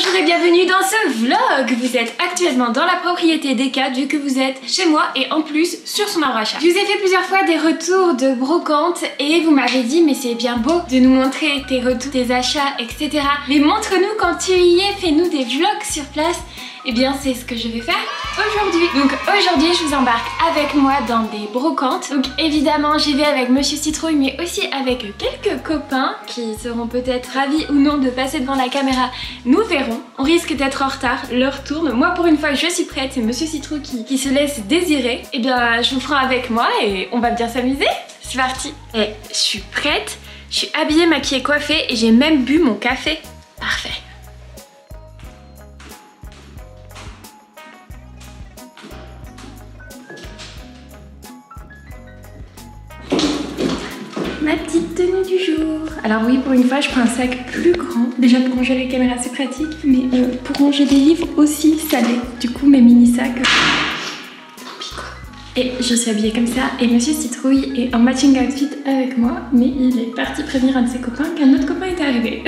Bonjour et bienvenue dans ce vlog. Vous êtes actuellement dans la propriété d'Eka vu que vous êtes chez moi et en plus sur son arbre à chat. Je vous ai fait plusieurs fois des retours de brocante et vous m'avez dit mais c'est bien beau de nous montrer tes retours, tes achats, etc. Mais montre-nous quand tu y es, fais-nous des vlogs sur place. Et bien c'est ce que je vais faire aujourd'hui. Donc aujourd'hui je vous embarque avec moi dans des brocantes. Donc évidemment j'y vais avec Monsieur Citrouille mais aussi avec quelques copains qui seront peut-être ravis ou non de passer devant la caméra. Nous verrons. On risque d'être en retard, l'heure tourne. Moi pour une fois je suis prête, c'est Monsieur Citrouille qui se laisse désirer. Et bien je vous prends avec moi et on va bien s'amuser. C'est parti. Et je suis prête, je suis habillée, maquillée, coiffée et j'ai même bu mon café. Parfait. Ma petite tenue du jour. Alors oui, pour une fois, je prends un sac plus grand. Déjà pour ranger les caméras, c'est pratique. Mais pour ranger des livres aussi, ça l'est. Du coup, mes mini-sacs... tant pis quoi. Et je suis habillée comme ça. Et Monsieur Citrouille est en matching outfit avec moi. Mais il est parti prévenir un de ses copains qu'un autre copain est arrivé.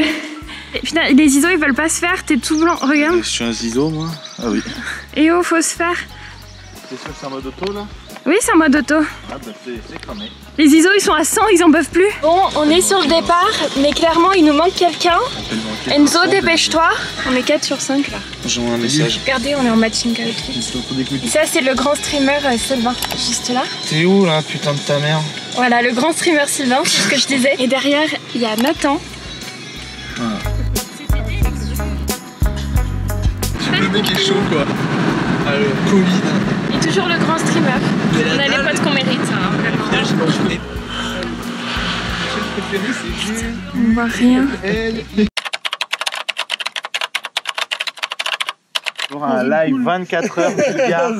Putain, les zisos, ils veulent pas se faire. T'es tout blanc. Regarde. Je suis un zizo, moi. Ah oui. Et oh, faut se faire. C'est sûr que c'est en mode auto, là? Oui, c'est en mode auto. Ah bah c'est cramé. Les ISO ils sont à 100, ils en peuvent plus. Bon, on est sur le départ, mais clairement il nous manque quelqu'un. Enzo, dépêche-toi. On est 4 sur 5 là. J'envoie un message. Regardez, on est en matching outfit. Et ça c'est le grand streamer Sylvain, juste là. T'es où là, putain de ta mère? Voilà, le grand streamer Sylvain, c'est ce que je disais. Et derrière, il y a Nathan. Voilà. Le mec est chaud quoi. Ah, le Covid. Et toujours le grand streamer. On a les potes qu'on mérite, hein, vraiment. On voit rien. Pour un live 24 heures de gars.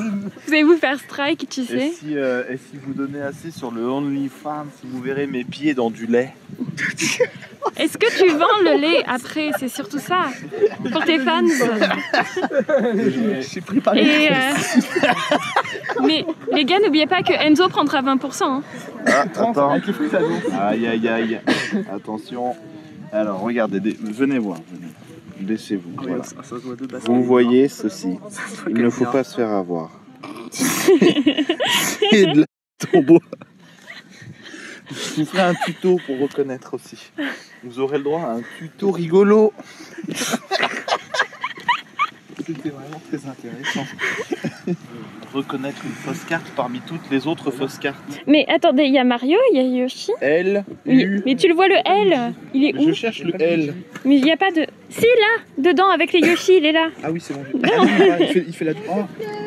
Vous allez vous faire strike, tu sais. Et si vous donnez assez sur le OnlyFans, vous verrez mes pieds dans du lait. Est-ce que tu vends le lait après? C'est surtout ça. Pour tes fans. J'ai préparé. Mais les gars, n'oubliez pas que Enzo prendra 20%. Hein. Ah, attends. Aïe aïe aïe. Attention. Alors regardez, venez voir. Baissez-vous. Voilà. Vous voyez ceci. Il ne faut pas se faire avoir. C'est de la tombeau. Je vous ferai un tuto pour reconnaître aussi. Vous aurez le droit à un tuto rigolo. C'était vraiment très intéressant. Reconnaître une fausse carte parmi toutes les autres fausses cartes. Mais attendez, il y a Mario, il y a Yoshi. L, U. Mais tu le vois le L? Il est où? Je cherche le L. Mais il n'y a pas de... Si, là, dedans, avec les Yoshi, il est là. Ah oui, c'est bon. Il fait la... Oh.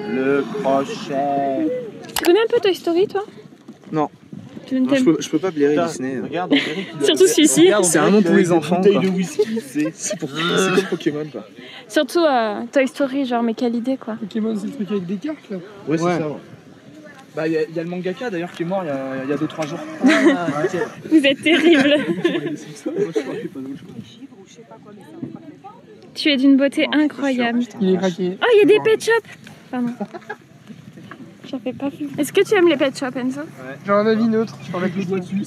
Le crochet. Tu connais un peu Toy Story, toi? Non. Non, je peux pas blairer Disney. Regarde, on dirait qu'il a... Surtout celui-ci. C'est un nom pour les enfants. Bouteille de whisky, c'est comme Pokémon quoi. Surtout Toy Story, genre, mais quelle idée quoi. Pokémon, c'est le truc avec des cartes là. Ouais, c'est ça. Bah, il y a le mangaka d'ailleurs qui est mort il y a 2-3 jours. Vous êtes terrible. Tu es d'une beauté incroyable. Il est craqué. Oh, il y a des pet shops. Pardon. J'en fais pas plus. Est-ce que tu aimes les pet shops, Enzo? Ouais. J'ai un avis neutre, je parle avec les doigts dessus.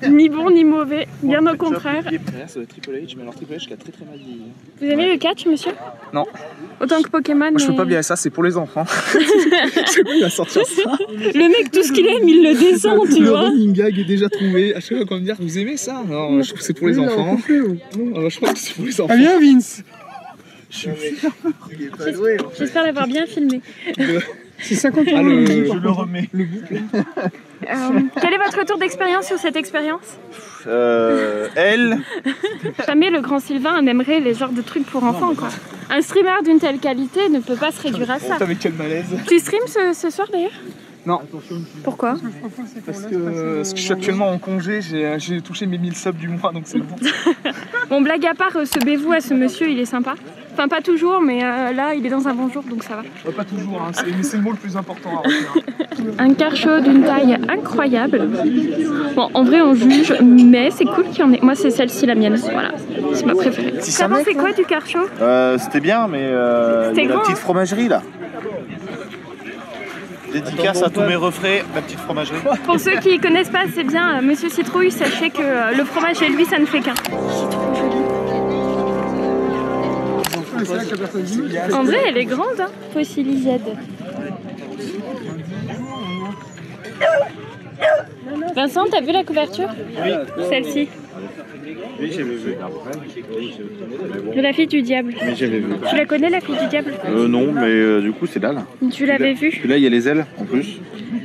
Ni bon ni mauvais, bien au contraire. C'est le Triple H, mais alors Triple H qui a très très mal vieilli. Vous aimez le catch, monsieur? Non. Autant que Pokémon. Moi, je peux pas blairer ça, c'est pour les enfants. C'est bon, il va sortir ça. Le mec, tout ce qu'il aime, il le descend, tu vois. Le running gag est déjà trouvé. À chaque fois qu'on va me dire, vous aimez ça? Non, je trouve que c'est pour les enfants. Je pense que c'est pour les enfants. Ah bien, Vince. J'espère l'avoir bien filmé. C'est 50 euros. Je le remets. Le boucle. Quel est votre retour d'expérience sur cette expérience? L. Jamais le grand Sylvain n'aimerait les genres de trucs pour enfants, quoi. Un streamer d'une telle qualité ne peut pas se réduire à ça. Avec quel malaise. Tu streams ce soir d'ailleurs? Non. Pourquoi? Parce que je suis actuellement en congé, j'ai touché mes 1000 subs du mois, donc c'est bon. Bon, blague à part, ce bévou à ce monsieur, il est sympa. Enfin, pas toujours, mais là, il est dans un bon jour, donc ça va. Ouais, pas toujours, hein, mais c'est le mot le plus important à retenir. Un carchot d'une taille incroyable. Bon, en vrai, on juge, mais c'est cool qu'il y en ait. Moi, c'est celle-ci, la mienne. Voilà, c'est ma préférée. Ça va, c'est quoi du carchot? C'était bien, mais la petite fromagerie, là. Dédicace à tous mes refraits, la petite fromagerie. Pour ceux qui ne connaissent pas, c'est bien Monsieur Citrouille, sachez que le fromage et lui, ça ne fait qu'un. C'est trop joli. mais c'est là que la personne dit. En vrai, elle est grande, hein, Fossilisade. Vincent, t'as vu la couverture? Oui. Celle-ci. Oui, j'avais vu. De la fille du diable. Mais j'avais vu. Tu la connais, la fille du diable? Non, mais du coup, c'est là. Tu l'avais vue? Là, il y a les ailes en plus.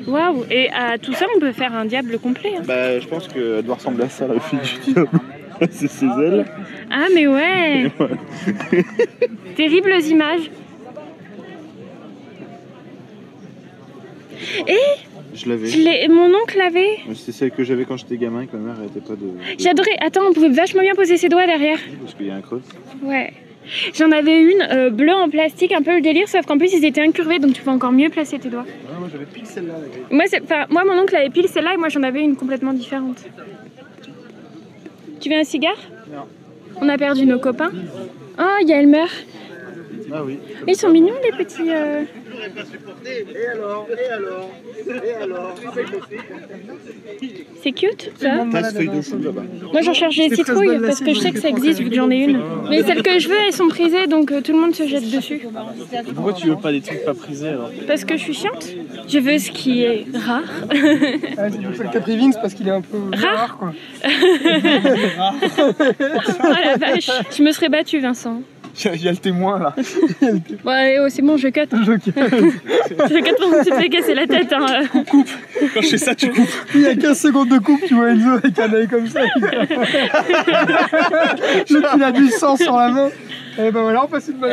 Waouh! Et à tout ça, on peut faire un diable complet. Hein. Bah, je pense qu'elle doit ressembler à ça, la fille du diable. C'est ses ailes. Ah, mais ouais! Terribles images. Et Je l'avais. mon oncle l'avait. C'est celle que j'avais quand j'étais gamin et que ma mère n'arrêtait pas de... J'adorais. Attends, on pouvait vachement bien poser ses doigts derrière. Parce qu'il y a un creux. Ouais. J'en avais une bleue en plastique, un peu le délire, sauf qu'en plus ils étaient incurvés, donc tu peux encore mieux placer tes doigts. Ouais, moi j'avais pile celle-là. Moi, mon oncle avait pile celle-là et moi j'en avais une complètement différente. Tu veux un cigare? Non. On a perdu nos copains. Oh, il y a Elmer. Ah oui. Ils sont mignons les petits... Et alors C'est cute, ça. Tasse feuille de chou là-bas. Moi j'en cherche des citrouilles parce que je sais que ça existe vu que j'en ai une. Mais celles que je veux, elles sont prisées donc tout le monde se jette dessus. Pourquoi tu veux pas des trucs pas prisés alors? Parce que je suis chiante. Je veux ce qui est rare. Le Capri Vince parce qu'il est un peu Rare quoi. Oh la vache. Je me serais battue, Vincent. Il y a le témoin là. Bon allez, c'est bon, je cut. Je cut pendant que tu te fais casser la tête. Hein. Coupe. Quand je fais ça, tu coupes. Il y a 15 secondes de coupe, tu vois Enzo avec un œil comme ça. Il a du sang sur la main. Et ben voilà, on passe une bonne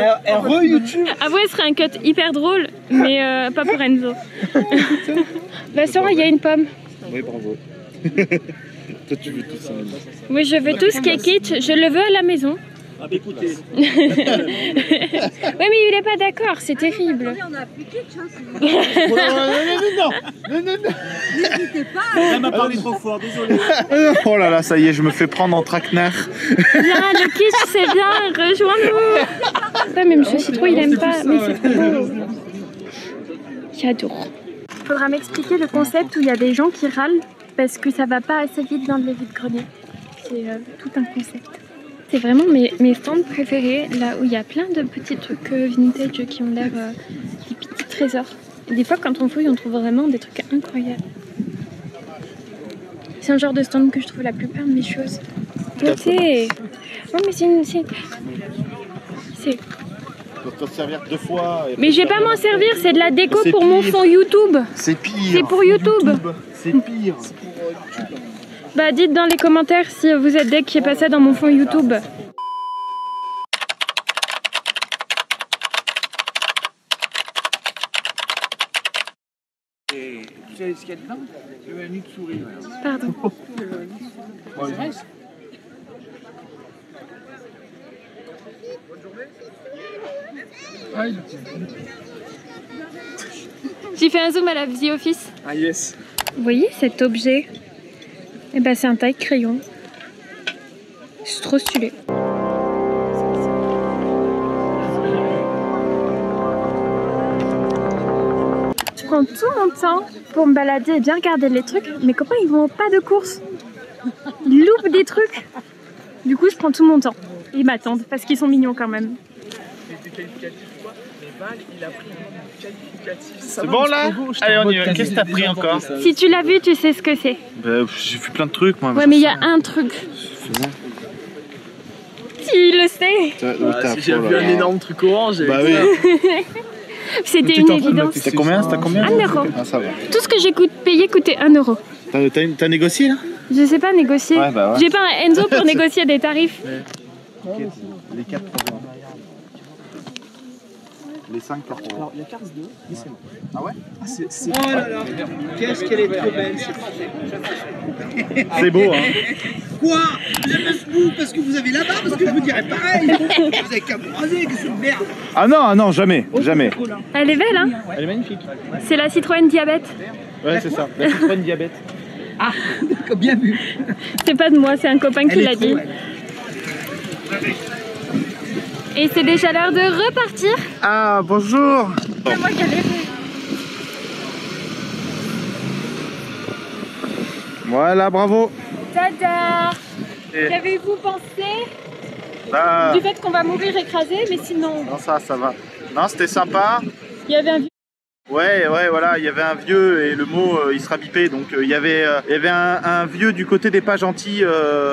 YouTube. Avouez, ce serait un cut hyper drôle, mais pas pour Enzo. Vincent, il y a une pomme. Oui, bravo. Toi, tu veux tout ça. Oui, je veux tout ce qui est kitsch. Je le veux à la maison. Ah bah écoutez. Oui, mais il est pas d'accord, c'est terrible. On a plus kitsch, hein, Non. n'hésitez pas. Elle m'a parlé trop fort, désolé. Oh là là, ça y est, je me fais prendre en traquenard. Bien, le kitsch, c'est bien, rejoins-nous. Ouais, mais Monsieur Citrouille, il aime pas, mais c'est trop beau. J'adore. Faudra m'expliquer le concept où il y a des gens qui râlent parce que ça va pas assez vite dans le vide-grenier. C'est tout un concept. C'est vraiment mes stands préférés, là où il y a plein de petits trucs vintage qui ont l'air des petits trésors. Et des fois, quand on fouille, on trouve vraiment des trucs incroyables. C'est un genre de stand que je trouve la plupart de mes choses. Doigté. Non, mais c'est... Tu dois te servir 2 fois. Mais je vais pas m'en servir, c'est de la déco C'est pour mon pire. fond YouTube. C'est pire. C'est pour YouTube. C'est pire. Bah dites dans les commentaires si vous êtes deck qui est passé dans mon fond YouTube. Tu sais ce qu'il y a dedans? Le nid de souris. Pardon. J'ai fait un zoom à la The Office. Ah yes. Vous voyez cet objet? Eh ben c'est un taille-crayon. C'est trop stylé. Je prends tout mon temps pour me balader et bien regarder les trucs. Mes copains ils vont pas de course. Ils loupent des trucs. Du coup je prends tout mon temps. Ils m'attendent parce qu'ils sont mignons quand même. C'est bon là? Allez, on y va. Qu'est-ce que t'as pris encore? Si tu l'as vu, tu sais ce que c'est. Bah, j'ai vu plein de trucs moi. Ouais mais il y a un truc. Tu le sais. Si j'ai vu un énorme truc orange. Bah oui. C'était une évidence. C'était combien? 1 euro. Ah ça va. Tout ce que j'ai payé coûtait 1 euro. T'as négocié là? Je sais pas négocier. Ouais, bah ouais. J'ai pas un Enzo pour négocier des tarifs. Les 4 euros. Les 5 euros. Alors il y a Cars 2, mais c'est bon. Ah ouais? Oh là là, qu'est-ce qu'elle est trop belle cette C'est beau hein. Quoi? Vous êtes vous parce que vous avez là-bas, parce que je vous dirais pareil. Vous avez qu'à me croiser, que c'est une merde. Ah non, jamais, jamais. Elle est belle hein. Elle est magnifique. C'est la Citroën Diabète. Ouais, c'est ça. La Citroën Diabète. Ah, bien vu. C'est pas de moi, c'est un copain qui l'a dit. Et c'est déjà l'heure de repartir. Ah, bonjour. C'est moi qui avais fait. Voilà, bravo. Tada. Qu'avez-vous pensé? Ça... Du fait qu'on va mourir écrasé, mais sinon... Non, ça va. Non, c'était sympa. Il y avait un... Ouais, voilà, il y avait un vieux et le mot il sera bipé, donc il y avait un vieux du côté des pas gentils.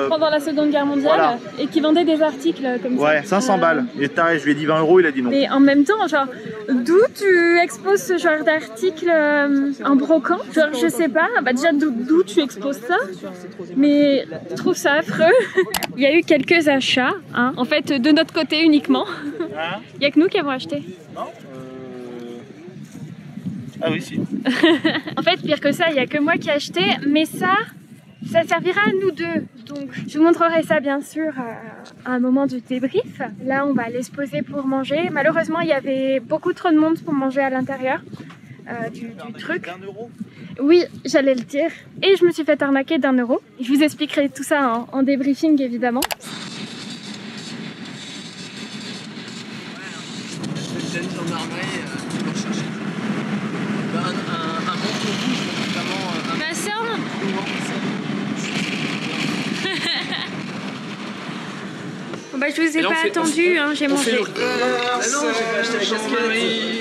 Pendant la Seconde Guerre mondiale, voilà. Et qui vendait des articles comme ça. Ouais, 500 balles. Et taré, je lui ai dit 20 €, il a dit non. Et en même temps, genre, d'où tu exposes ce genre d'article en brocante? Genre, je sais pas, bah déjà d'où tu exposes ça, mais je trouve ça affreux. Il y a eu quelques achats, hein, en fait, de notre côté uniquement. Il n'y a que nous qui avons acheté. Non. Ah oui, si. En fait, pire que ça, il n'y a que moi qui ai acheté, mais ça servira à nous deux. Donc, je vous montrerai ça bien sûr à un moment du débrief. Là, on va aller se poser pour manger. Malheureusement, il y avait beaucoup trop de monde pour manger à l'intérieur du truc. Oui, j'allais le dire. Et je me suis fait arnaquer d'1 €. Je vous expliquerai tout ça en débriefing, évidemment. Bah, je vous ai pas attendu, hein, j'ai mangé.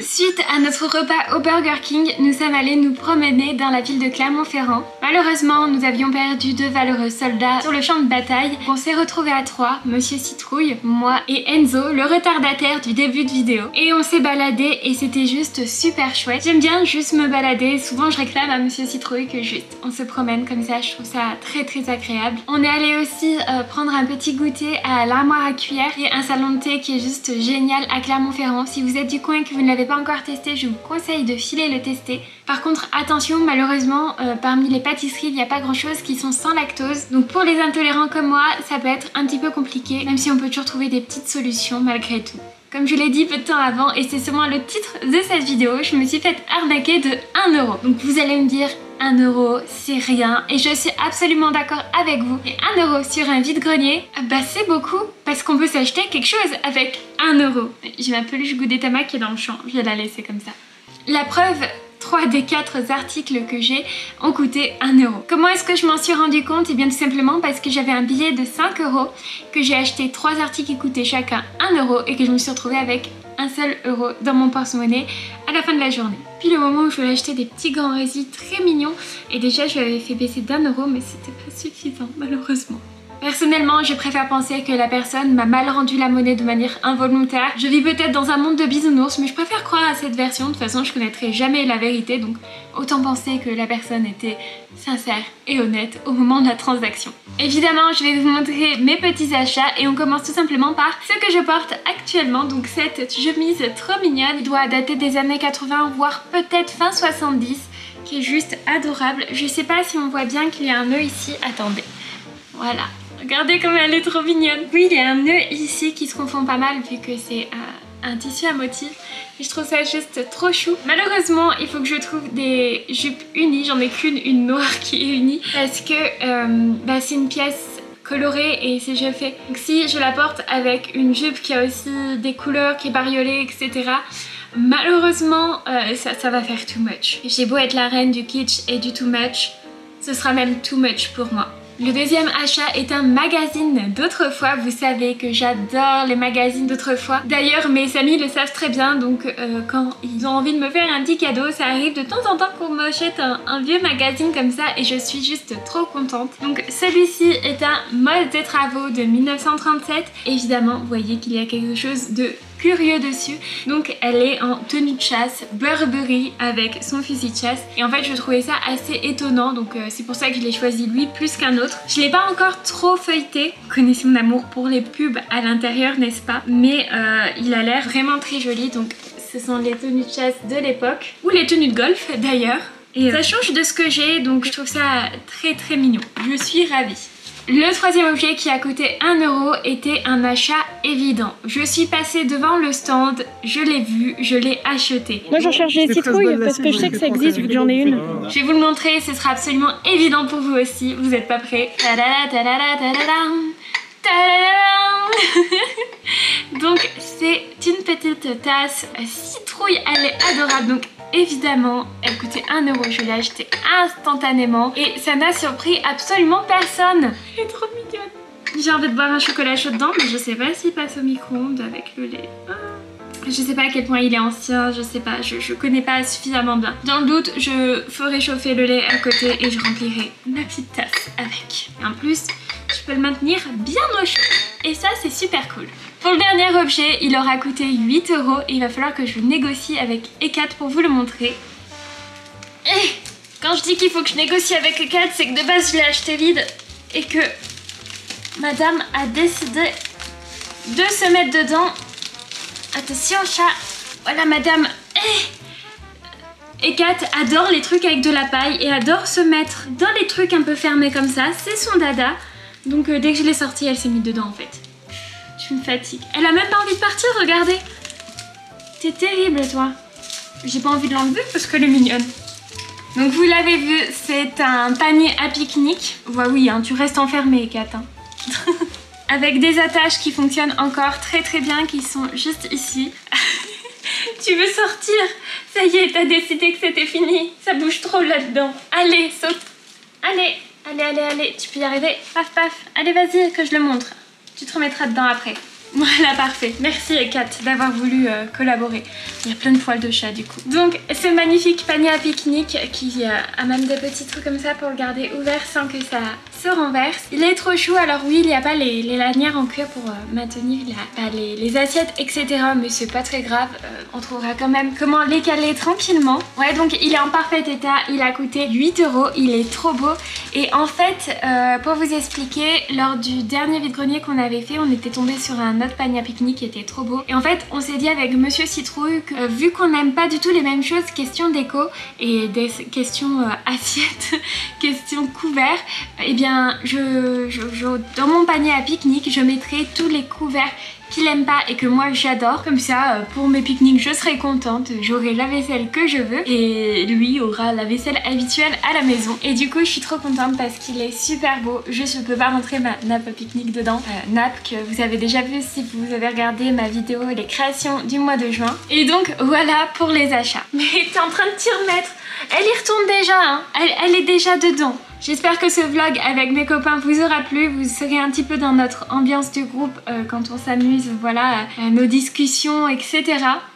Suite à notre repas au Burger King, nous sommes allés nous promener dans la ville de Clermont-Ferrand. Malheureusement, nous avions perdu 2 valeureux soldats sur le champ de bataille. On s'est retrouvés à 3, Monsieur Citrouille, moi et Enzo, le retardataire du début de vidéo. Et on s'est baladé et c'était juste super chouette. J'aime bien juste me balader, souvent je réclame à Monsieur Citrouille que juste on se promène comme ça, je trouve ça très très agréable. On est allé aussi prendre un petit goûter à l'armoire à cuillère et un salon de thé qui est juste génial à Clermont-Ferrand. Si vous êtes du coin et que vous ne l'avez pas encore testé, je vous conseille de filer le tester. Par contre, attention, malheureusement, parmi les pâtisseries, il n'y a pas grand chose qui sont sans lactose. Donc pour les intolérants comme moi, ça peut être un petit peu compliqué, même si on peut toujours trouver des petites solutions malgré tout. Comme je l'ai dit peu de temps avant, et c'est sûrement le titre de cette vidéo, je me suis fait arnaquer de 1 €. Donc vous allez me dire, 1 € c'est rien, et je suis absolument d'accord avec vous. Et 1 € sur un vide-grenier, bah c'est beaucoup, parce qu'on peut s'acheter quelque chose avec 1 €. J'ai ma peluche Gudetama qui est dans le champ, je vais la laisser comme ça. La preuve, 3 des 4 articles que j'ai ont coûté 1 €. Comment est-ce que je m'en suis rendu compte? Et bien tout simplement parce que j'avais un billet de 5 €, que j'ai acheté 3 articles qui coûtaient chacun 1 € et que je me suis retrouvée avec un seul euro dans mon porte-monnaie à la fin de la journée. Puis le moment où je voulais acheter des petits gants résine très mignons, et déjà je lui avais fait baisser d'1 €, mais c'était pas suffisant malheureusement. Personnellement, je préfère penser que la personne m'a mal rendu la monnaie de manière involontaire. Je vis peut-être dans un monde de bisounours, mais je préfère croire à cette version. De toute façon, je connaîtrai jamais la vérité, donc autant penser que la personne était sincère et honnête au moment de la transaction. Évidemment, je vais vous montrer mes petits achats et on commence tout simplement par ce que je porte actuellement. Donc cette chemise trop mignonne, qui doit dater des années 80, voire peut-être fin 70, qui est juste adorable. Je sais pas si on voit bien qu'il y a un nœud ici. Attendez, voilà. Regardez comme elle est trop mignonne. Oui, il y a un nœud ici qui se confond pas mal vu que c'est un tissu à motif. Et je trouve ça juste trop chou. Malheureusement, il faut que je trouve des jupes unies. J'en ai qu'une, une noire qui est unie. Parce que c'est une pièce colorée et c'est déjà fait. Donc si je la porte avec une jupe qui a aussi des couleurs, qui est bariolée, etc. Malheureusement, ça va faire too much. J'ai beau être la reine du kitsch et du too much, ce sera même too much pour moi. Le deuxième achat est un magazine d'autrefois. Vous savez que j'adore les magazines d'autrefois. D'ailleurs, mes amis le savent très bien, donc quand ils ont envie de me faire un petit cadeau, ça arrive de temps en temps qu'on m'achète un vieux magazine comme ça et je suis juste trop contente. Donc celui-ci est un mode des travaux de 1937. Évidemment, vous voyez qu'il y a quelque chose de curieux dessus. Donc elle est en tenue de chasse Burberry avec son fusil de chasse et en fait je trouvais ça assez étonnant, donc c'est pour ça que je l'ai choisi lui plus qu'un autre. Je l'ai pas encore trop feuilleté, vous connaissez mon amour pour les pubs à l'intérieur, n'est-ce pas, mais il a l'air vraiment très joli. Donc ce sont les tenues de chasse de l'époque, ou les tenues de golf d'ailleurs, et ça change de ce que j'ai, donc je trouve ça très très mignon. Je suis ravie. Le troisième objet qui a coûté 1 € était un achat évident. Je suis passée devant le stand, je l'ai vu, je l'ai acheté. Moi j'en cherche des citrouilles parce que je sais que ça existe vu que j'en ai une. Je vais vous le montrer, ce sera absolument évident pour vous aussi. Vous n'êtes pas prêts? Donc c'est une petite tasse citrouille, elle est adorable. Donc évidemment, elle coûtait 1 €, je l'ai achetée instantanément et ça n'a surpris absolument personne. Elle est trop mignonne. J'ai envie de boire un chocolat chaud dedans, mais je sais pas s'il passe au micro-ondes avec le lait. Je sais pas à quel point il est ancien, je sais pas, je connais pas suffisamment bien. Dans le doute, je ferai chauffer le lait à côté et je remplirai ma petite tasse avec. Et en plus, je peux le maintenir bien au chaud. Et ça, c'est super cool. Pour le dernier objet, il aura coûté 8 € et il va falloir que je négocie avec Ekat pour vous le montrer. Et quand je dis qu'il faut que je négocie avec Ekat, c'est que de base, je l'ai acheté vide et que madame a décidé de se mettre dedans. Attention chat. Voilà madame. Ekat adore les trucs avec de la paille et adore se mettre dans les trucs un peu fermés comme ça. C'est son dada. Donc dès que je l'ai sorti, elle s'est mise dedans en fait. Je me fatigue. Elle a même pas envie de partir, regardez. T'es terrible toi. J'ai pas envie de l'enlever parce qu'elle est mignonne. Donc vous l'avez vu, c'est un panier à pique-nique. Ouais, oui, hein, tu restes enfermé Ekat. Hein. Avec des attaches qui fonctionnent encore très bien, qui sont juste ici. Tu veux sortir? Ça y est, t'as décidé que c'était fini. Ça bouge trop là-dedans. Allez, saute. Allez, allez, tu peux y arriver. Paf, paf. Allez, vas-y, que je le montre. Tu te remettras dedans après. Voilà, parfait. Merci Ekat d'avoir voulu collaborer. Il y a plein de poils de chat du coup. Donc ce magnifique panier à pique-nique qui a même des petits trucs comme ça pour le garder ouvert sans que ça se renverse. Il est trop chou. Alors oui, il n'y a pas les lanières en cuir pour maintenir les assiettes, etc. Mais c'est pas très grave. On trouvera quand même comment les caler tranquillement. Ouais, donc il est en parfait état. Il a coûté 8 €. Il est trop beau. Et en fait, pour vous expliquer, lors du dernier vide-grenier qu'on avait fait, on était tombé sur un autre panier à pique-nique qui était trop beau. Et en fait, on s'est dit avec Monsieur Citrouille que vu qu'on n'aime pas du tout les mêmes choses, question déco et des questions assiettes, questions couverts, et bien dans mon panier à pique-nique, je mettrai tous les couverts qu'il aime pas et que moi j'adore. Comme ça, pour mes pique-niques, je serai contente, j'aurai la vaisselle que je veux et lui aura la vaisselle habituelle à la maison. Et du coup, je suis trop contente parce qu'il est super beau. Je peux pas montrer ma nappe à pique-nique dedans. Nappe que vous avez déjà vu si vous avez regardé ma vidéo les créations du mois de juin. Et donc voilà pour les achats. Mais t'es en train de t'y remettre. Elle y retourne déjà, hein. Elle est déjà dedans. J'espère que ce vlog avec mes copains vous aura plu, vous serez un petit peu dans notre ambiance du groupe quand on s'amuse, voilà, nos discussions, etc.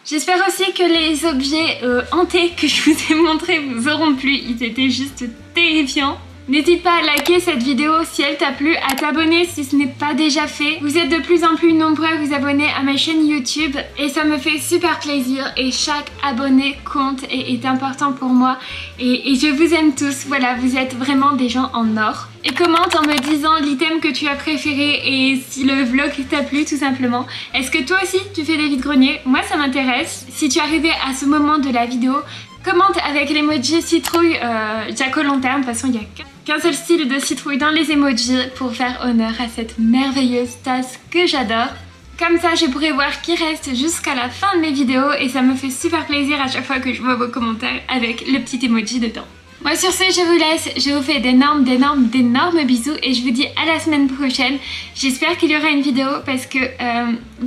J'espère aussi que les objets hantés que je vous ai montrés vous auront plu, ils étaient juste terrifiants. N'hésite pas à liker cette vidéo si elle t'a plu, à t'abonner si ce n'est pas déjà fait. Vous êtes de plus en plus nombreux à vous abonner à ma chaîne YouTube et ça me fait super plaisir et chaque abonné compte et est important pour moi et je vous aime tous. Voilà, vous êtes vraiment des gens en or. Et commente en me disant l'item que tu as préféré et si le vlog t'a plu tout simplement. Est-ce que toi aussi tu fais des vide-greniers? Moi ça m'intéresse. Si tu es arrivé à ce moment de la vidéo, commente avec l'emoji citrouille jack-o'-lanterne. De toute façon, il n'y a qu'un seul style de citrouille dans les emojis pour faire honneur à cette merveilleuse tasse que j'adore. Comme ça, je pourrai voir qui reste jusqu'à la fin de mes vidéos et ça me fait super plaisir à chaque fois que je vois vos commentaires avec le petit emoji dedans. Moi sur ce, je vous laisse, je vous fais d'énormes bisous et je vous dis à la semaine prochaine. J'espère qu'il y aura une vidéo parce que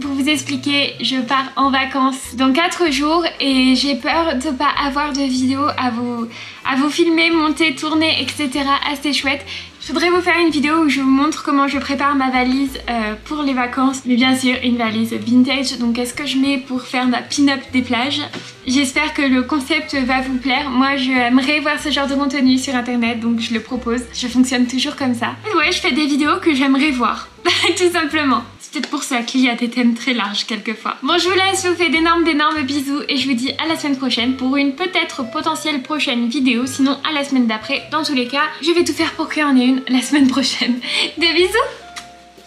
pour vous expliquer, je pars en vacances dans 4 jours et j'ai peur de pas avoir de vidéo à vous filmer, monter, tourner, etc. assez chouette. Je voudrais vous faire une vidéo où je vous montre comment je prépare ma valise pour les vacances. Mais bien sûr, une valise vintage. Donc qu'est-ce que je mets pour faire ma pin-up des plages? J'espère que le concept va vous plaire. Moi, j'aimerais voir ce genre de contenu sur internet, donc je le propose. Je fonctionne toujours comme ça. Et ouais, je fais des vidéos que j'aimerais voir. Tout simplement. C'est peut-être pour ça qu'il y a des thèmes très larges quelquefois. Bon, je vous laisse, je vous fais d'énormes bisous et je vous dis à la semaine prochaine pour une peut-être potentielle prochaine vidéo. Sinon, à la semaine d'après. Dans tous les cas, je vais tout faire pour qu'il y en ait une la semaine prochaine. Des bisous.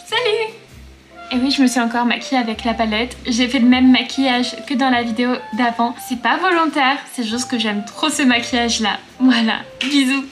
Salut. Et oui, je me suis encore maquillée avec la palette. J'ai fait le même maquillage que dans la vidéo d'avant. C'est pas volontaire, c'est juste que j'aime trop ce maquillage-là. Voilà, bisous.